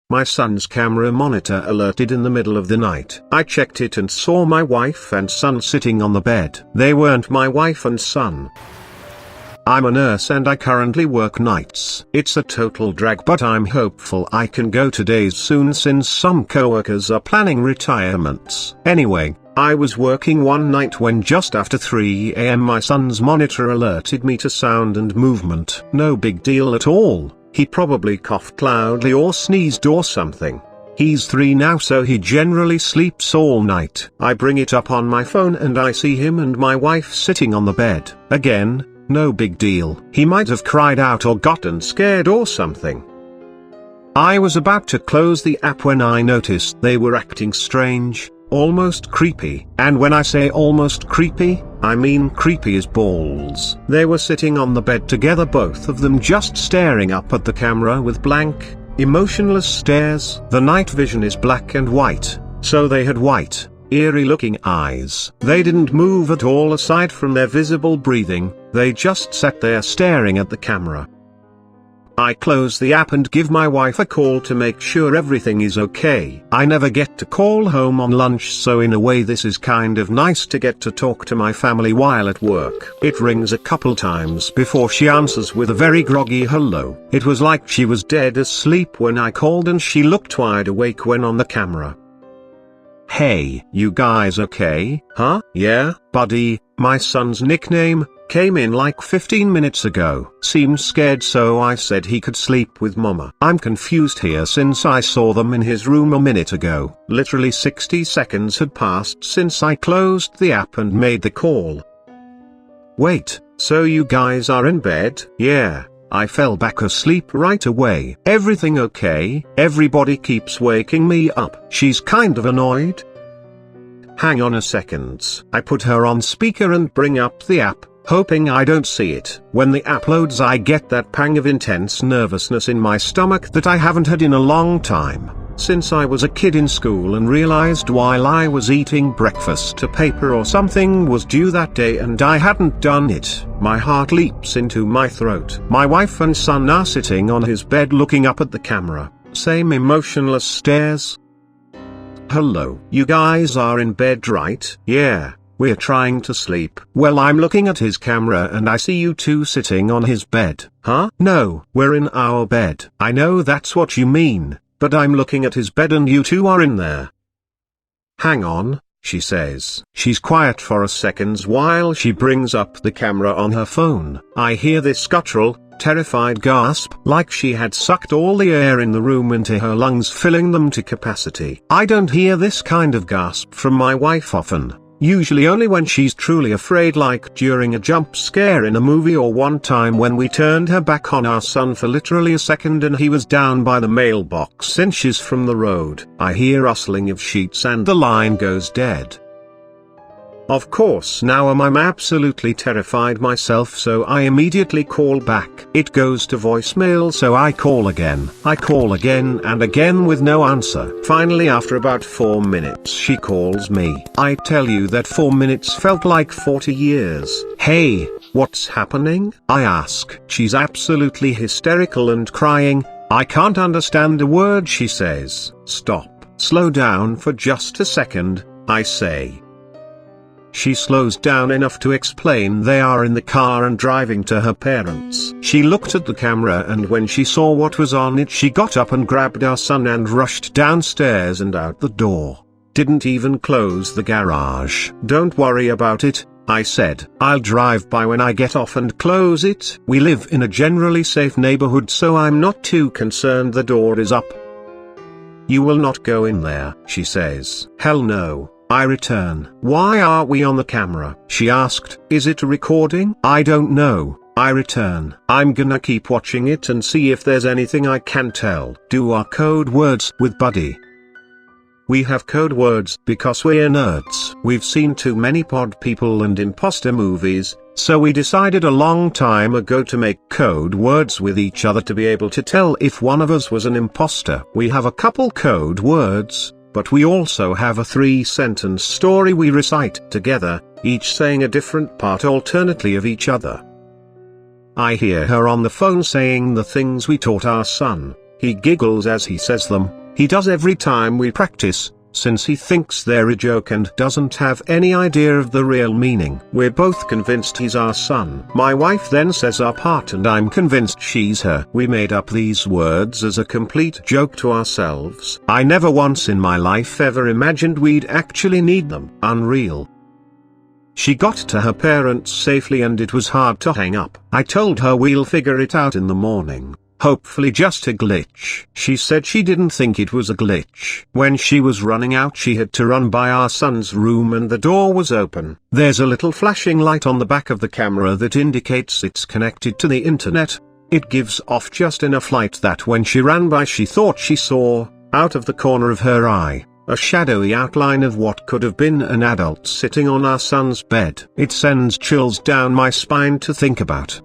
My son's camera monitor alerted in the middle of the night. I checked it and saw my wife and son sitting on the bed. They weren't my wife and son. I'm a nurse and I currently work nights. It's a total drag, but I'm hopeful I can go to days soon since some coworkers are planning retirements. Anyway, I was working one night when just after 3 a.m. my son's monitor alerted me to sound and movement. No big deal at all. He probably coughed loudly or sneezed or something. He's 3 now, so he generally sleeps all night. I bring it up on my phone and I see him and my wife sitting on the bed. Again, no big deal. He might have cried out or gotten scared or something. I was about to close the app when I noticed they were acting strange, almost creepy. And when I say almost creepy, I mean creepy as balls. They were sitting on the bed together, both of them just staring up at the camera with blank, emotionless stares. The night vision is black and white, so they had white, eerie-looking eyes. They didn't move at all aside from their visible breathing, they just sat there staring at the camera. I close the app and give my wife a call to make sure everything is okay. I never get to call home on lunch, so in a way this is kind of nice to get to talk to my family while at work. It rings a couple times before she answers with a very groggy hello. It was like she was dead asleep when I called and she looked wide awake when on the camera. "Hey, you guys okay?" "Huh? Yeah, buddy, my son's nickname, came in like 15 minutes ago. Seemed scared, so I said he could sleep with mama. I'm confused here since I saw them in his room a minute ago." Literally 60 seconds had passed since I closed the app and made the call. "Wait, so you guys are in bed?" "Yeah. I fell back asleep right away." "Everything okay?" "Everybody keeps waking me up." "She's kind of annoyed." "Hang on a second." I put her on speaker and bring up the app, hoping I don't see it. When the app loads, I get that pang of intense nervousness in my stomach that I haven't had in a long time, since I was a kid in school and realized while I was eating breakfast a paper or something was due that day and I hadn't done it. My heart leaps into my throat. My wife and son are sitting on his bed looking up at the camera, same emotionless stares. "Hello. You guys are in bed, right?" "Yeah. We're trying to sleep." "Well, I'm looking at his camera and I see you two sitting on his bed." "Huh? No, we're in our bed." "I know that's what you mean, but I'm looking at his bed and you two are in there." "Hang on," she says. She's quiet for a second while she brings up the camera on her phone. I hear this guttural, terrified gasp, like she had sucked all the air in the room into her lungs, filling them to capacity. I don't hear this kind of gasp from my wife often. Usually only when she's truly afraid, like during a jump scare in a movie or one time when we turned her back on our son for literally a second and he was down by the mailbox inches from the road. I hear rustling of sheets and the line goes dead. Of course now I'm absolutely terrified myself, so I immediately call back. It goes to voicemail, so I call again. I call again and again with no answer. Finally, after about 4 minutes, she calls me. I tell you that 4 minutes felt like 40 years. "Hey, what's happening?" I ask. She's absolutely hysterical and crying. I can't understand a word she says. "Stop, slow down for just a second," I say. She slows down enough to explain they are in the car and driving to her parents'. She looked at the camera and when she saw what was on it, she got up and grabbed our son and rushed downstairs and out the door. Didn't even close the garage. "Don't worry about it," I said. "I'll drive by when I get off and close it." We live in a generally safe neighborhood, so I'm not too concerned the door is up. "You will not go in there," she says. "Hell no," I return. "Why are we on the camera?" she asked. "Is it a recording?" "I don't know," I return. "I'm gonna keep watching it and see if there's anything I can tell." Do our code words with Buddy. We have code words because we're nerds. We've seen too many pod people and imposter movies, so we decided a long time ago to make code words with each other to be able to tell if one of us was an imposter. We have a couple code words, but we also have a 3-sentence story we recite together, each saying a different part alternately of each other. I hear her on the phone saying the things we taught our son. He giggles as he says them. He does every time we practice, since he thinks they're a joke and doesn't have any idea of the real meaning. We're both convinced he's our son. My wife then says our part and I'm convinced she's her. We made up these words as a complete joke to ourselves. I never once in my life ever imagined we'd actually need them. Unreal. She got to her parents safely and it was hard to hang up. I told her we'll figure it out in the morning. Hopefully just a glitch. She said she didn't think it was a glitch. When she was running out she had to run by our son's room and the door was open. There's a little flashing light on the back of the camera that indicates it's connected to the internet. It gives off just enough light that when she ran by she thought she saw, out of the corner of her eye, a shadowy outline of what could have been an adult sitting on our son's bed. It sends chills down my spine to think about.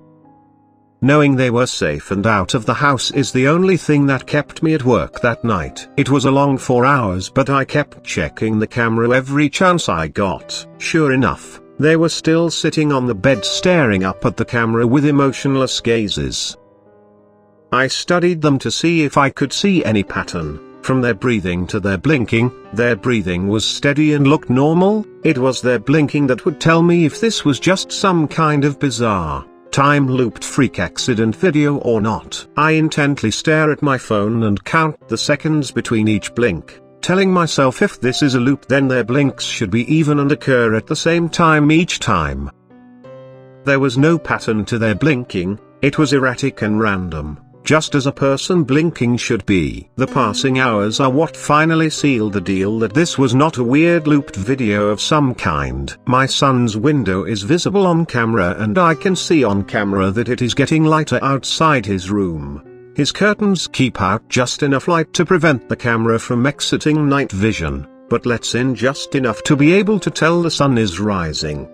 Knowing they were safe and out of the house is the only thing that kept me at work that night. It was a long 4 hours but I kept checking the camera every chance I got. Sure enough, they were still sitting on the bed staring up at the camera with emotionless gazes. I studied them to see if I could see any pattern. From their breathing to their breathing was steady and looked normal. It was their blinking that would tell me if this was just some kind of bizarre, time-looped freak accident video or not. I intently stare at my phone and count the seconds between each blink, telling myself if this is a loop then their blinks should be even and occur at the same time each time. There was no pattern to their blinking, it was erratic and random, just as a person blinking should be. The passing hours are what finally sealed the deal that this was not a weird looped video of some kind. My son's window is visible on camera and I can see on camera that it is getting lighter outside his room. His curtains keep out just enough light to prevent the camera from exiting night vision, but lets in just enough to be able to tell the sun is rising.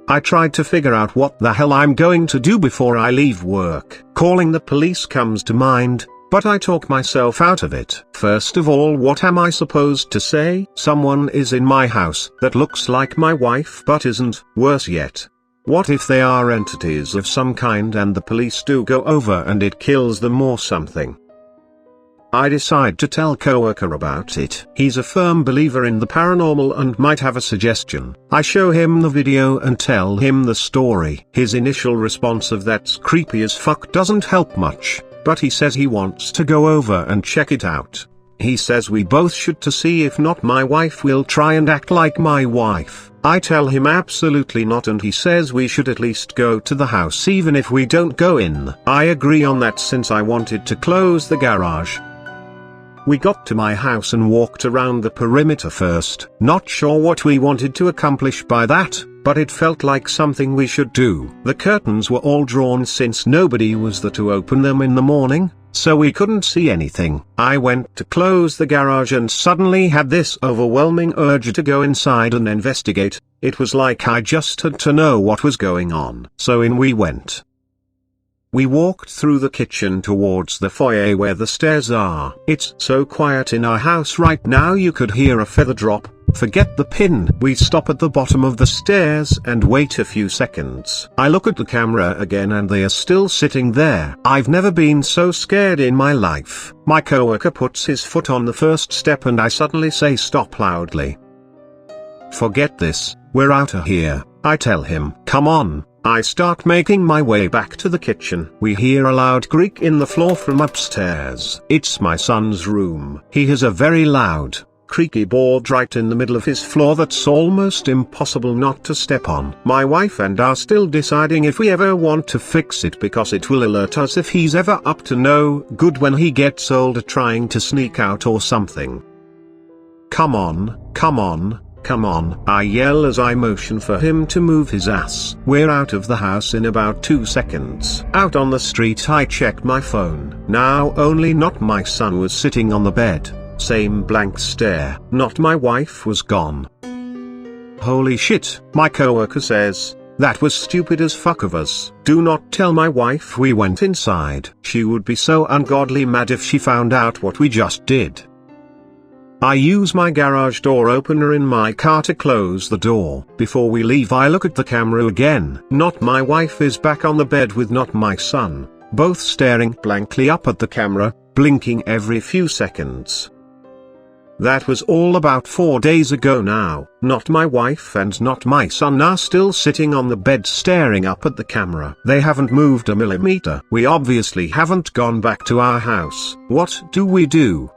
I tried to figure out what the hell I'm going to do before I leave work. Calling the police comes to mind, but I talk myself out of it. First of all, what am I supposed to say? Someone is in my house that looks like my wife but isn't. Worse yet, what if they are entities of some kind and the police do go over and it kills them or something? I decide to tell coworker about it. He's a firm believer in the paranormal and might have a suggestion. I show him the video and tell him the story. His initial response of "that's creepy as fuck" doesn't help much, but he says he wants to go over and check it out. He says we both should to see if not my wife will try and act like my wife. I tell him absolutely not and he says we should at least go to the house even if we don't go in. I agree on that since I wanted to close the garage. We got to my house and walked around the perimeter first. Not sure what we wanted to accomplish by that, but it felt like something we should do. The curtains were all drawn since nobody was there to open them in the morning, so we couldn't see anything. I went to close the garage and suddenly had this overwhelming urge to go inside and investigate. It was like I just had to know what was going on. So in we went. We walked through the kitchen towards the foyer where the stairs are. It's so quiet in our house right now you could hear a feather drop, forget the pin. We stop at the bottom of the stairs and wait a few seconds. I look at the camera again and they are still sitting there. I've never been so scared in my life. My coworker puts his foot on the first step and I suddenly say stop loudly. Forget this, we're out of here, I tell him. Come on. I start making my way back to the kitchen. We hear a loud creak in the floor from upstairs. It's my son's room. He has a very loud, creaky board right in the middle of his floor that's almost impossible not to step on. My wife and I are still deciding if we ever want to fix it because it will alert us if he's ever up to no good when he gets older trying to sneak out or something. Come on, come on. Come on, I yell as I motion for him to move his ass. We're out of the house in about 2 seconds. Out on the street I checked my phone. Now only not my son was sitting on the bed, same blank stare. Not my wife was gone. Holy shit, my coworker says, that was stupid as fuck of us. Do not tell my wife we went inside. She would be so ungodly mad if she found out what we just did. I use my garage door opener in my car to close the door. Before we leave I look at the camera again. Not my wife is back on the bed with not my son, both staring blankly up at the camera. blinking every few seconds. That was all about 4 days ago now. Not my wife and not my son are still sitting on the bed staring up at the camera. They haven't moved a millimeter. We obviously haven't gone back to our house. What do we do?